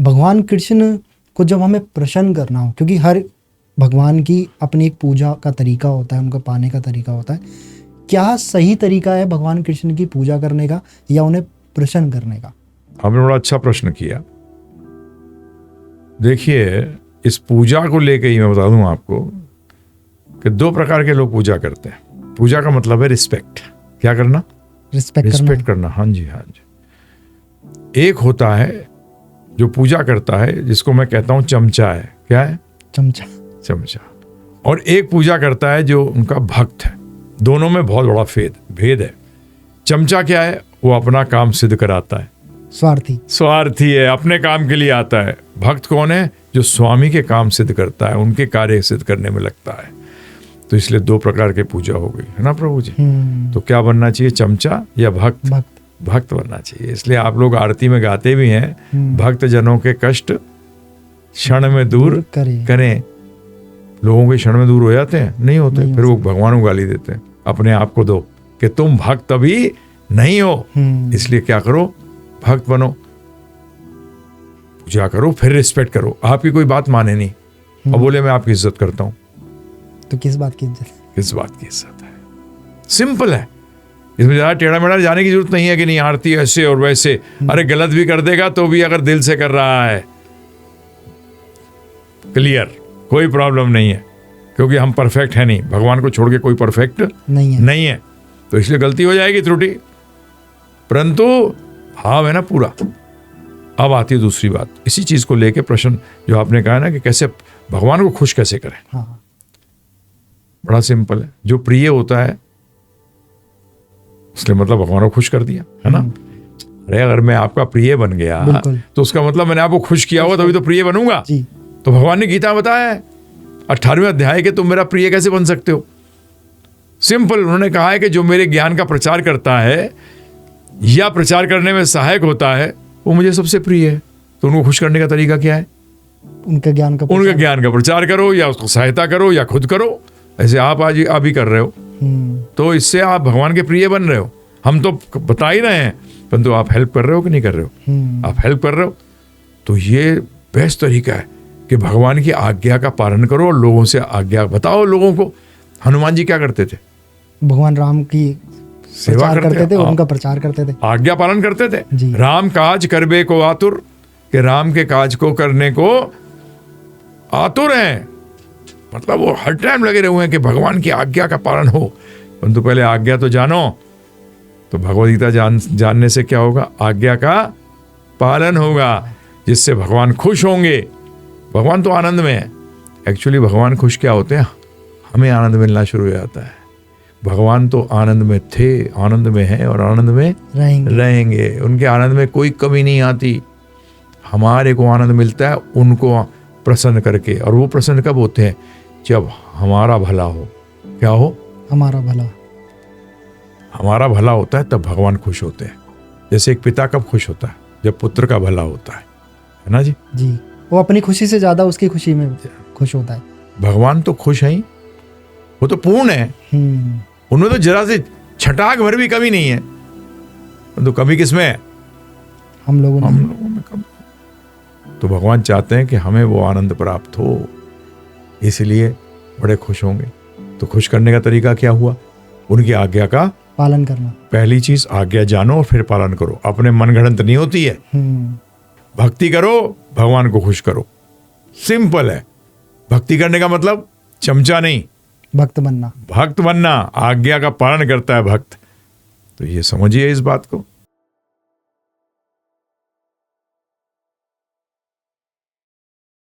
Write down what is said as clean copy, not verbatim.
भगवान कृष्ण को जब हमें प्रसन्न करना हो, क्योंकि हर भगवान की अपनी एक पूजा का तरीका होता है, उनका पाने का तरीका होता है, क्या सही तरीका है भगवान कृष्ण की पूजा करने का या उन्हें प्रसन्न करने का? आपने बड़ा अच्छा प्रश्न किया। देखिए, इस पूजा को लेके ही मैं बता दूं आपको कि 2 प्रकार के लोग पूजा करते हैं। पूजा का मतलब है रिस्पेक्ट। क्या करना? रिस्पेक्ट करना। हाँ जी, हाँ जी। एक होता है जो पूजा करता है, जिसको मैं कहता हूं चमचा है। क्या है? चमचा। और एक पूजा करता है जो उनका भक्त है। दोनों में बहुत बड़ा भेद है। चमचा क्या है? वो अपना काम सिद्ध कराता है, स्वार्थी है, अपने काम के लिए आता है। भक्त कौन है? जो स्वामी के काम सिद्ध करता है, उनके कार्य सिद्ध करने में लगता है। तो इसलिए 2 प्रकार की पूजा हो गई है ना प्रभु जी। तो क्या बनना चाहिए, चमचा या भक्त? भक्त बनना चाहिए। इसलिए आप लोग आरती में गाते भी हैं, भक्त जनों के कष्ट क्षण में दूर करें। लोगों के क्षण में दूर हो जाते हैं? नहीं होते। फिर वो भगवान को गाली देते हैं, अपने आप को दो कि तुम भक्त अभी नहीं हो। इसलिए क्या करो, भक्त बनो, पूजा करो, फिर रिस्पेक्ट करो। आपकी कोई बात माने नहीं और बोले मैं आपकी इज्जत करता हूं, तो किस बात की इज्जत? किस बात की इज्जत है? सिंपल है, इसमें ज्यादा टेढ़ा मेढ़ा जाने की जरूरत नहीं है कि नहीं आरती ऐसे और वैसे। अरे गलत भी कर देगा तो भी अगर दिल से कर रहा है, क्लियर, कोई प्रॉब्लम नहीं है, क्योंकि हम परफेक्ट है नहीं। भगवान को छोड़ के कोई परफेक्ट नहीं है। तो इसलिए गलती हो जाएगी, त्रुटि, परंतु भाव है ना पूरा। अब आती है दूसरी बात, इसी चीज को लेके प्रश्न जो आपने कहा ना कि कैसे भगवान को खुश कैसे करें। हाँ। बड़ा सिंपल है, जो प्रिय होता है उसके मतलब भगवान को खुश कर दिया, है ना। अरे अगर मैं आपका प्रिय बन गया तो उसका मतलब मैंने आपको खुश किया होगा, तभी तो प्रिय बनूंगा। तो भगवान ने गीता बताया है 18वें अध्याय के, तुम मेरा प्रिय कैसे बन सकते हो। सिंपल, उन्होंने कहा है कि जो मेरे ज्ञान का प्रचार करता है या प्रचार करने में सहायक होता है वो मुझे सबसे प्रिय है। तो उनको खुश करने का तरीका क्या है? उनके ज्ञान का प्रचार करो या उसको सहायता करो या खुद करो, ऐसे आप आज अभी कर रहे हो। तो इससे आप भगवान के प्रिय बन रहे हो। हम तो बता ही रहे हैं, परंतु आप हेल्प कर रहे हो कि नहीं कर रहे हो? आप हेल्प कर रहे हो। तो ये बेस्ट तरीका है कि भगवान की आज्ञा का पालन करो और लोगों से आज्ञा बताओ लोगों को। हनुमान जी क्या करते थे? भगवान राम की सेवा करते थे, उनका प्रचार करते थे, आज्ञा पालन करते थे। राम काज करबे को आतुर, कि राम के काज को करने को आतुर हैं। मतलब वो हर टाइम लगे रहे हुए हैं कि भगवान की आज्ञा का पालन हो। परंतु पहले आज्ञा तो जानो। तो भगवद गीता जानने से क्या होगा? आज्ञा का पालन होगा, जिससे भगवान खुश होंगे। भगवान तो आनंद में है। एक्चुअली भगवान खुश क्या होते हैं? हमें आनंद मिलना शुरू हो जाता है। भगवान तो आनंद में थे, आनंद में हैं और आनंद में रहेंगे। उनके आनंद में कोई कमी नहीं आती। हमारे को आनंद मिलता है उनको प्रसन्न करके। और वो प्रसन्न कब होते हैं? जब हमारा भला हो। क्या हो? हमारा भला होता है, तब भगवान खुश होते हैं। जैसे एक पिता कब खुश होता है? जब पुत्र का भला होता है ना जी। वो अपनी खुशी से ज्यादा उसकी खुशी में खुश होता है। भगवान तो खुश हैं, वो तो पूर्ण है। उनमें तो जरा से छटाक भर भी कमी नहीं है। तो कमी किसमें है? हम लोगों में कमी। तो भगवान चाहते हैं कि हमें वो आनंद प्राप्त हो, इसलिए बड़े खुश होंगे। तो खुश करने का तरीका क्या हुआ? उनकी आज्ञा का पालन करना। पहली चीज, आज्ञा जानो और फिर पालन करो। अपने मनगढ़ंत नहीं होती है। भक्ति करो, भगवान को खुश करो। सिंपल है। भक्ति करने का मतलब चमचा नहीं, भक्त बनना। आज्ञा का पालन करता है भक्त। तो ये समझिए इस बात को।